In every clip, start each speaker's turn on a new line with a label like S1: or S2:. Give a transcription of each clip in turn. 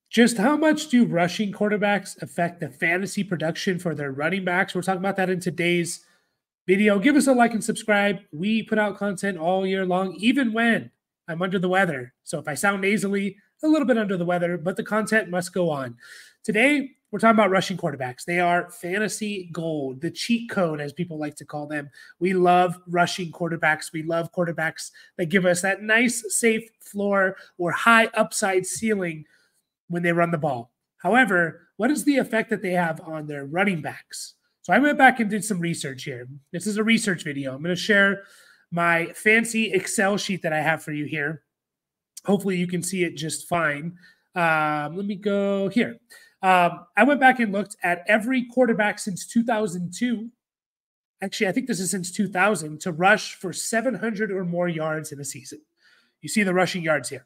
S1: Just how much do rushing quarterbacks affect the fantasy production for their running backs? We're talking about that in today's video. Give us a like and subscribe. We put out content all year long, even when I'm under the weather. So if I sound nasally, a little bit under the weather, but the content must go on. Today, we're talking about rushing quarterbacks. They are fantasy gold, the cheat code, as people like to call them. We love rushing quarterbacks. We love quarterbacks that give us that nice, safe floor or high upside ceiling when they run the ball. However, what is the effect that they have on their running backs? So I went back and did some research here. This is a research video. I'm going to share my fancy Excel sheet that I have for you here. Hopefully you can see it just fine. Let me go here. I went back and looked at every quarterback since 2002. Actually, I think this is since 2000 to rush for 700 or more yards in a season. You see the rushing yards here.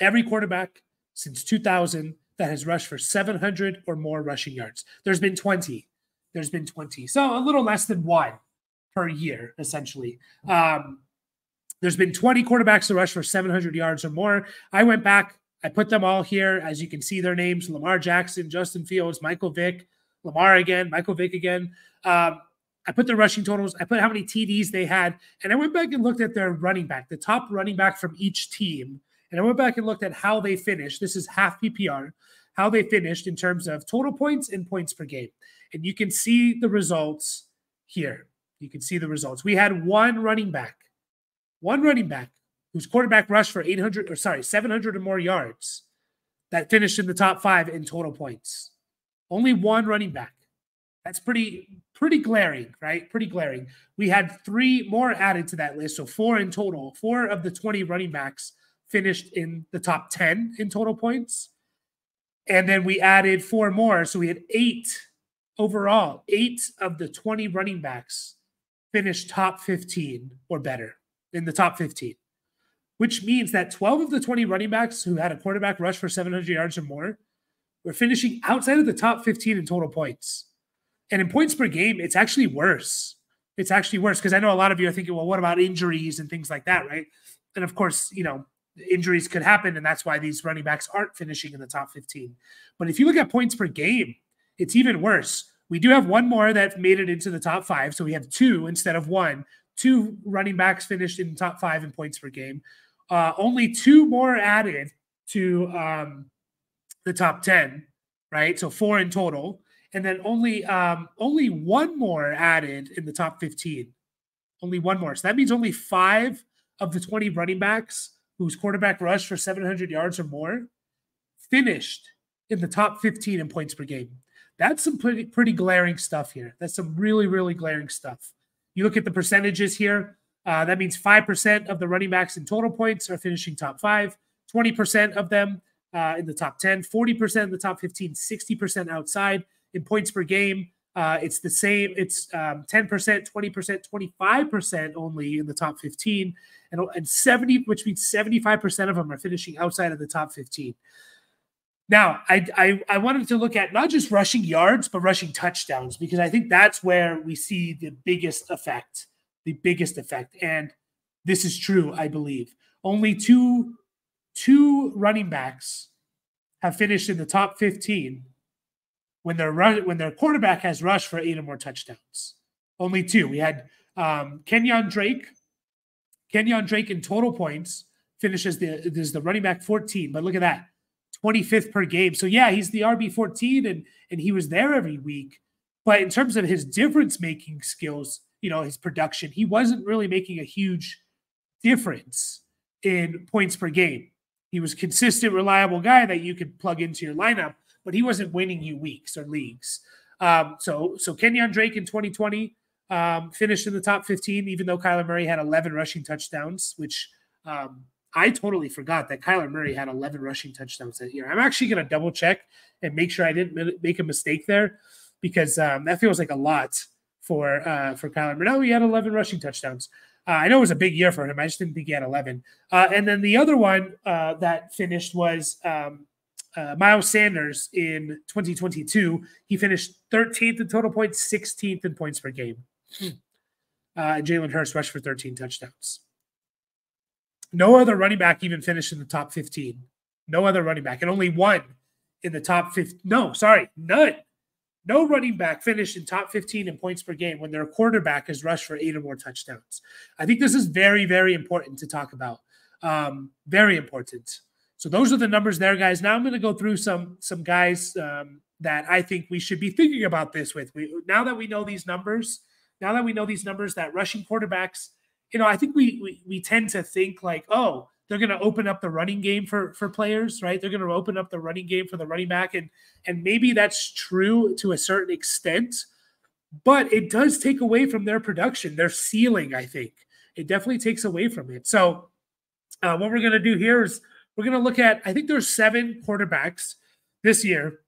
S1: Every quarterback since 2000 that has rushed for 700 or more rushing yards. There's been 20. There's been 20. So a little less than one per year, essentially. There's been 20 quarterbacks to rush for 700 yards or more. I went back. I put them all here. As you can see their names: Lamar Jackson, Justin Fields, Michael Vick, Lamar again, Michael Vick again. I put their rushing totals. I put how many TDs they had. And I went back and looked at their running back, the top running back from each team. And I went back and looked at how they finished. This is half PPR, how they finished in terms of total points and points per game. And you can see the results here. You can see the results. We had one running back whose quarterback rushed for 700 or more yards that finished in the top 5 in total points. Only one running back. That's pretty glaring, right? Pretty glaring. We had 3 more added to that list, so 4 in total. 4 of the 20 running backs finished in the top 10 in total points. And then we added 4 more. So we had 8 overall. 8 of the 20 running backs finished top 15 or better in the top 15, which means that 12 of the 20 running backs who had a quarterback rush for 700 yards or more were finishing outside of the top 15 in total points. And in points per game, it's actually worse. It's actually worse because I know a lot of you are thinking, well, what about injuries and things like that, right? And of course, injuries could happen, and that's why these running backs aren't finishing in the top 15. But if you look at points per game, it's even worse. We do have one more that made it into the top 5, so we have 2 instead of 1. 2 running backs finished in the top 5 in points per game. Only 2 more added to the top 10, right? So 4 in total. And then only 1 more added in the top 15. Only 1 more. So that means only 5 of the 20 running backs whose quarterback rushed for 700 yards or more finished in the top 15 in points per game. That's some pretty glaring stuff here. That's some really, really glaring stuff. You look at the percentages here. That means 5% of the running backs in total points are finishing top 5, 20% of them in the top 10, 40% in the top 15, 60% outside. In points per game, it's the same. It's 10%, 20%, 25% only in the top 15, and 70, which means 75% of them are finishing outside of the top 15. Now, I wanted to look at not just rushing yards, but rushing touchdowns, because I think that's where we see the biggest effect. And this is true, I believe. Only two running backs have finished in the top 15 when their quarterback has rushed for 8 or more touchdowns. Only 2. We had Kenyon Drake. Kenyon Drake in total points finishes the running back 14, but look at that. 25th per game. So yeah, he's the RB14 and he was there every week. But in terms of his difference-making skills, his production, he wasn't really making a huge difference in points per game. He was a consistent, reliable guy that you could plug into your lineup, but he wasn't winning you weeks or leagues. So Kenyon Drake in 2020 finished in the top 15, even though Kyler Murray had 11 rushing touchdowns, which I totally forgot that Kyler Murray had 11 rushing touchdowns that year. I'm actually going to double check and make sure I didn't make a mistake there, because that feels like a lot for Kyler Murray. No, he had 11 rushing touchdowns. I know it was a big year for him. I just didn't think he had 11. And then the other one that finished was Miles Sanders in 2022. He finished 13th in total points, 16th in points per game. Jalen Hurts rushed for 13 touchdowns. No other running back even finished in the top 15. No other running back. And only one in the top 50. No, sorry, none. No running back finished in top 15 in points per game when their quarterback has rushed for 8 or more touchdowns. I think this is very, very important to talk about. Very important. So those are the numbers there, guys. Now I'm going to go through some guys that I think we should be thinking about this with. Now that we know these numbers, that rushing quarterbacks, I think we tend to think like, oh, they're going to open up the running game for players, right? They're going to open up the running game for the running back. And maybe that's true to a certain extent, but it does take away from their production, their ceiling, I think. It definitely takes away from it. So what we're going to do here is we're going to look at, I think there's 7 quarterbacks this year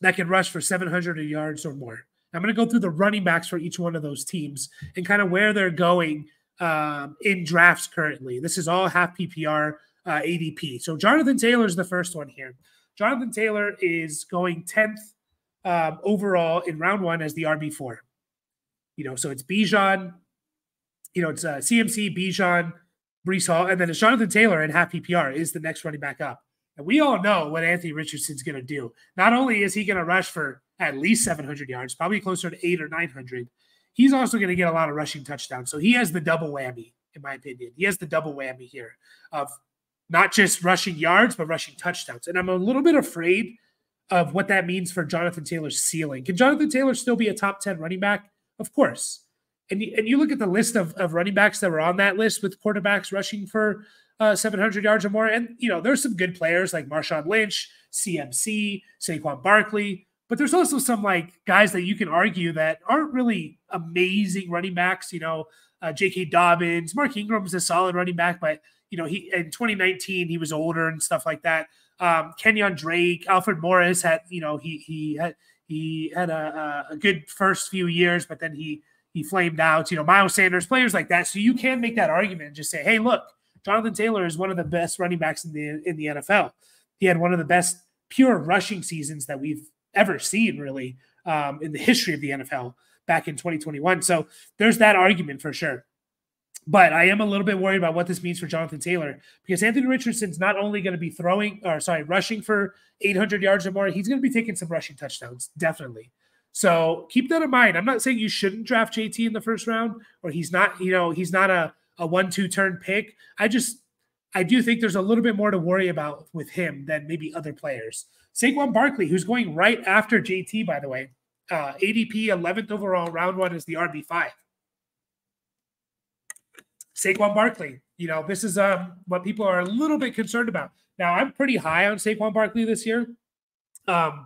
S1: that can rush for 700 yards or more. I'm going to go through the running backs for each one of those teams and kind of where they're going in drafts currently. This is all half PPR ADP. So Jonathan Taylor is the first one here. Jonathan Taylor is going 10th overall in round 1 as the RB4. So it's Bijan, it's CMC, Bijan, Breece Hall, and then it's Jonathan Taylor in half PPR is the next running back up. And we all know what Anthony Richardson's going to do. Not only is he going to rush for at least 700 yards, probably closer to 800 or 900, he's also going to get a lot of rushing touchdowns. So he has the double whammy, in my opinion. He has the double whammy here of not just rushing yards, but rushing touchdowns. And I'm a little bit afraid of what that means for Jonathan Taylor's ceiling. Can Jonathan Taylor still be a top 10 running back? Of course. And you look at the list of running backs that were on that list with quarterbacks rushing for 700 yards or more. And, there's some good players like Marshawn Lynch, CMC, Saquon Barkley. But there's also some guys that you can argue that aren't really amazing running backs. J.K. Dobbins, Mark Ingram's a solid running back, but he in 2019 he was older and stuff like that. Kenyon Drake, Alfred Morris had he had a good first few years, but then he flamed out. Miles Sanders, players like that. So you can make that argument and just say, hey, look, Jonathan Taylor is one of the best running backs in the NFL. He had one of the best pure rushing seasons that we've ever seen, really, in the history of the NFL back in 2021. So there's that argument for sure. But I am a little bit worried about what this means for Jonathan Taylor because Anthony Richardson's not only going to be rushing for 800 yards or more, he's going to be taking some rushing touchdowns, definitely. So keep that in mind. I'm not saying you shouldn't draft JT in the first round or he's not a 1-2 turn pick. I do think there's a little bit more to worry about with him than maybe other players. Saquon Barkley, who's going right after JT, by the way, ADP 11th overall, round 1 is the RB5. Saquon Barkley, this is what people are a little bit concerned about. Now, I'm pretty high on Saquon Barkley this year. I'm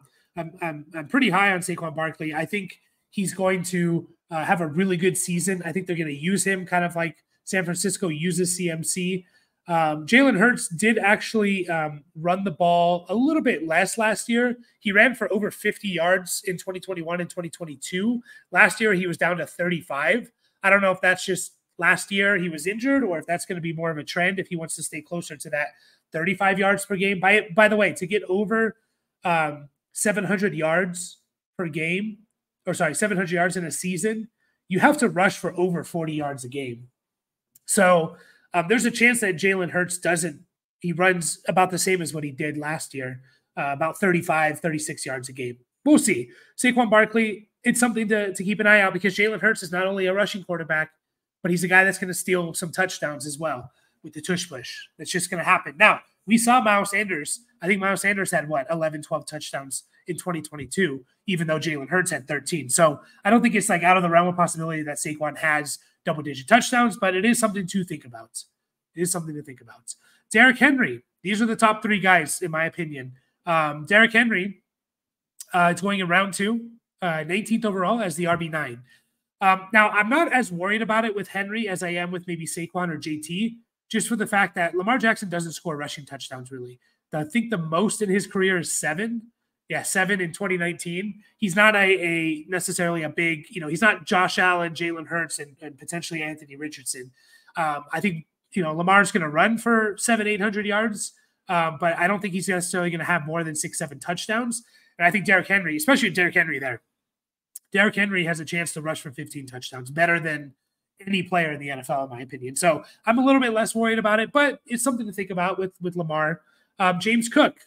S1: pretty high on Saquon Barkley. I think he's going to have a really good season. I think they're going to use him kind of like San Francisco uses CMC. Jalen Hurts did actually run the ball a little bit less last year. He ran for over 50 yards in 2021 and 2022. Last year, he was down to 35. I don't know if that's just last year he was injured or if that's going to be more of a trend if he wants to stay closer to that 35 yards per game. By the way, to get over 700 yards per game, 700 yards in a season, you have to rush for over 40 yards a game. So there's a chance that Jalen Hurts he runs about the same as what he did last year, about 35, 36 yards a game. We'll see. Saquon Barkley, it's something to keep an eye out because Jalen Hurts is not only a rushing quarterback, but he's a guy that's going to steal some touchdowns as well with the tush push. That's just going to happen. Now, we saw Miles Sanders. I think Miles Sanders had 11, 12 touchdowns in 2022, even though Jalen Hurts had 13. So I don't think it's out of the realm of possibility that Saquon has double-digit touchdowns, but it is something to think about. Derrick Henry. These are the top 3 guys, in my opinion. Derrick Henry, it's going in round 2, 19th overall as the RB9. Now, I'm not as worried about it with Henry as I am with maybe Saquon or JT, just for the fact that Lamar Jackson doesn't score rushing touchdowns, really. I think the most in his career is 7. Yeah, 7 in 2019. He's not necessarily a big, he's not Josh Allen, Jalen Hurts, and potentially Anthony Richardson. I think, Lamar's going to run for 700-800 yards, but I don't think he's necessarily going to have more than 6-7 touchdowns. And I think Derrick Henry, especially Derrick Henry there, Derrick Henry has a chance to rush for 15 touchdowns, better than any player in the NFL, in my opinion. So I'm a little bit less worried about it, but it's something to think about with Lamar. James Cook.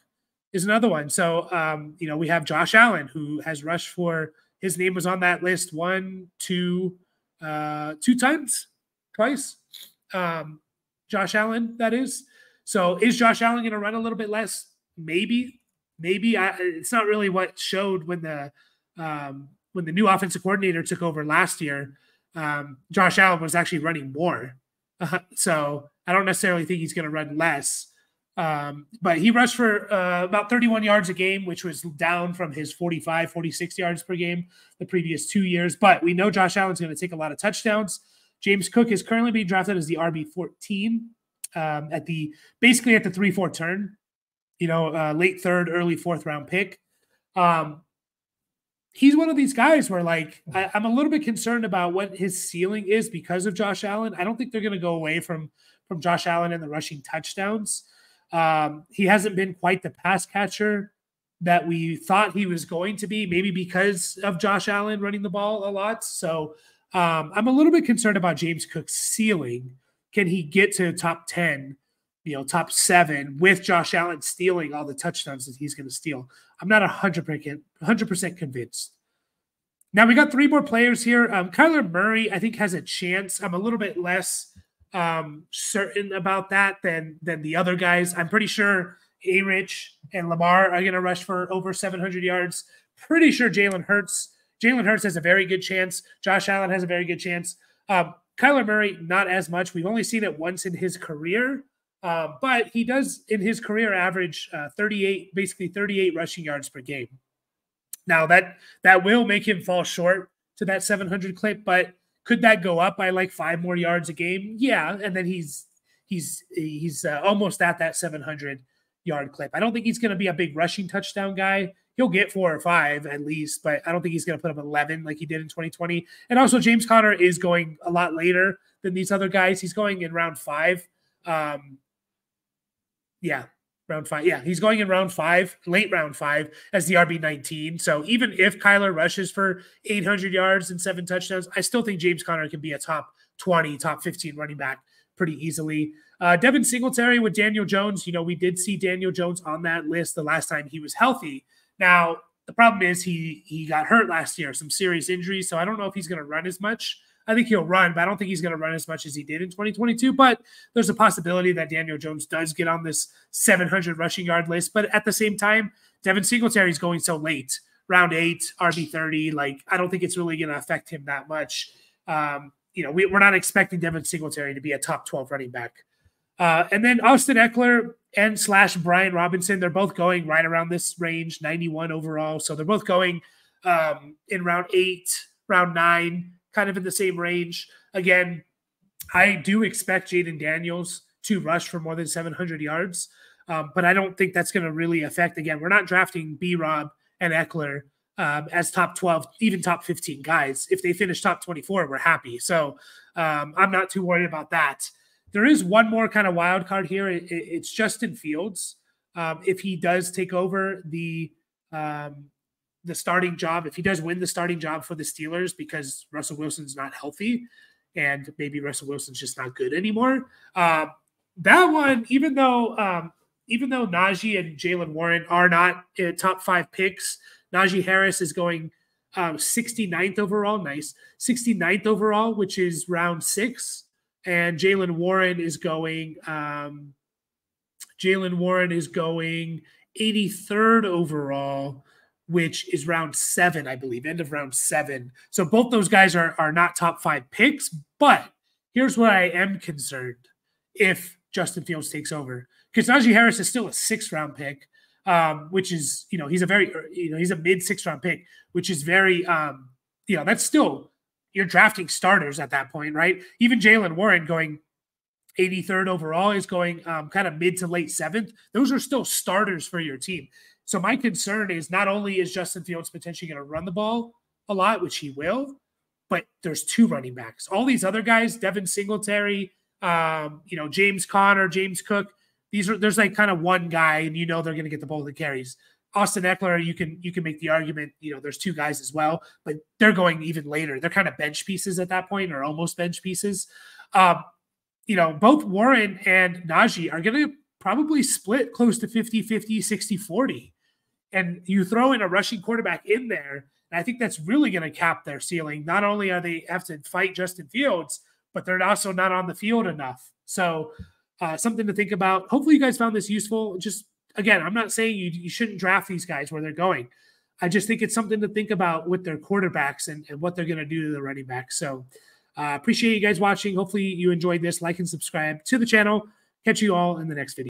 S1: is another one. So, we have Josh Allen, who has rushed for, his name was on that list two times, twice. Josh Allen, that is. So is Josh Allen going to run a little bit less? Maybe. It's not really what showed when the new offensive coordinator took over last year. Josh Allen was actually running more. So I don't necessarily think he's going to run less. But he rushed for about 31 yards a game, which was down from his 45, 46 yards per game the previous 2 years. But we know Josh Allen's going to take a lot of touchdowns. James Cook is currently being drafted as the RB14 basically at the 3-4 turn, late third, early fourth round pick. He's one of these guys where, like, I'm a little bit concerned about what his ceiling is because of Josh Allen. I don't think they're going to go away from Josh Allen and the rushing touchdowns. He hasn't been quite the pass catcher that we thought he was going to be, maybe because of Josh Allen running the ball a lot. So I'm a little bit concerned about James Cook's ceiling. Can he get to top 10, top 7 with Josh Allen stealing all the touchdowns that he's going to steal? I'm not 100% convinced. Now we got 3 more players here. Kyler Murray, I think, has a chance. I'm a little bit less certain about that than the other guys. I'm pretty sure A-Rich and Lamar are going to rush for over 700 yards. Pretty sure Jalen Hurts has a very good chance. Josh Allen has a very good chance. Kyler Murray, not as much. We've only seen it once in his career, but he does in his career average 38 rushing yards per game. Now that will make him fall short to that 700 clip, but could that go up by like 5 more yards a game? Yeah, and then he's almost at that 700-yard clip. I don't think he's going to be a big rushing touchdown guy. He'll get 4 or 5 at least, but I don't think he's going to put up 11 like he did in 2020. And also, James Conner is going a lot later than these other guys. He's going in round 5. Round 5. Yeah, he's going in round 5, late round 5 as the RB19. So even if Kyler rushes for 800 yards and 7 touchdowns, I still think James Conner can be a top 20, top 15 running back pretty easily. Devin Singletary with Daniel Jones. We did see Daniel Jones on that list the last time he was healthy. Now, the problem is he got hurt last year, some serious injuries, so I don't know if he's going to run as much. I think he'll run, but I don't think he's going to run as much as he did in 2022. But there's a possibility that Daniel Jones does get on this 700 rushing yard list. But at the same time, Devin Singletary is going so late, round 8, RB30. Like, I don't think it's really going to affect him that much. We're not expecting Devin Singletary to be a top 12 running back. And then Austin Eckler and / Brian Robinson, they're both going right around this range, 91 overall. So they're both going in round 8, round 9, kind of in the same range. Again, I do expect Jaden Daniels to rush for more than 700 yards, but I don't think that's going to really affect. Again, we're not drafting B-Rob and Eckler as top 12, even top 15 guys. If they finish top 24, we're happy. So I'm not too worried about that. There is one more kind of wild card here. It's Justin Fields. If he does take over the starting job, if he does win the starting job for the Steelers because Russell Wilson's not healthy and maybe Russell Wilson's just not good anymore. That one, even though Najee and Jaylen Warren are not top 5 picks, Najee Harris is going 69th overall. Nice. 69th overall, which is round 6. And Jaylen Warren is going 83rd overall, which is round 7, I believe, end of round 7. So both those guys are not top 5 picks, but here's where I am concerned if Justin Fields takes over. Because Najee Harris is still a 6th round pick, which is, he's a mid 6th round pick, which is very, that's still, you're drafting starters at that point, right? Even Jaylen Warren going 83rd overall is going kind of mid to late 7th. Those are still starters for your team. So my concern is not only is Justin Fields potentially going to run the ball a lot, which he will, but there's 2 running backs. All these other guys, Devin Singletary, James Conner, James Cook, there's like kind of one guy, and they're going to get the bulk of the carries. Austin Eckler, you can make the argument, there's 2 guys as well, but they're going even later. They're kind of bench pieces at that point, or almost bench pieces. Both Warren and Najee are going to probably split close to 50-50, 60-40. And you throw in a rushing quarterback in there, and I think that's really going to cap their ceiling. Not only are they have to fight Justin Fields, but they're also not on the field enough. So something to think about. Hopefully you guys found this useful. Just, again, I'm not saying you shouldn't draft these guys where they're going. I just think it's something to think about with their quarterbacks and what they're going to do to the running backs. So appreciate you guys watching. Hopefully you enjoyed this. Like and subscribe to the channel. Catch you all in the next video.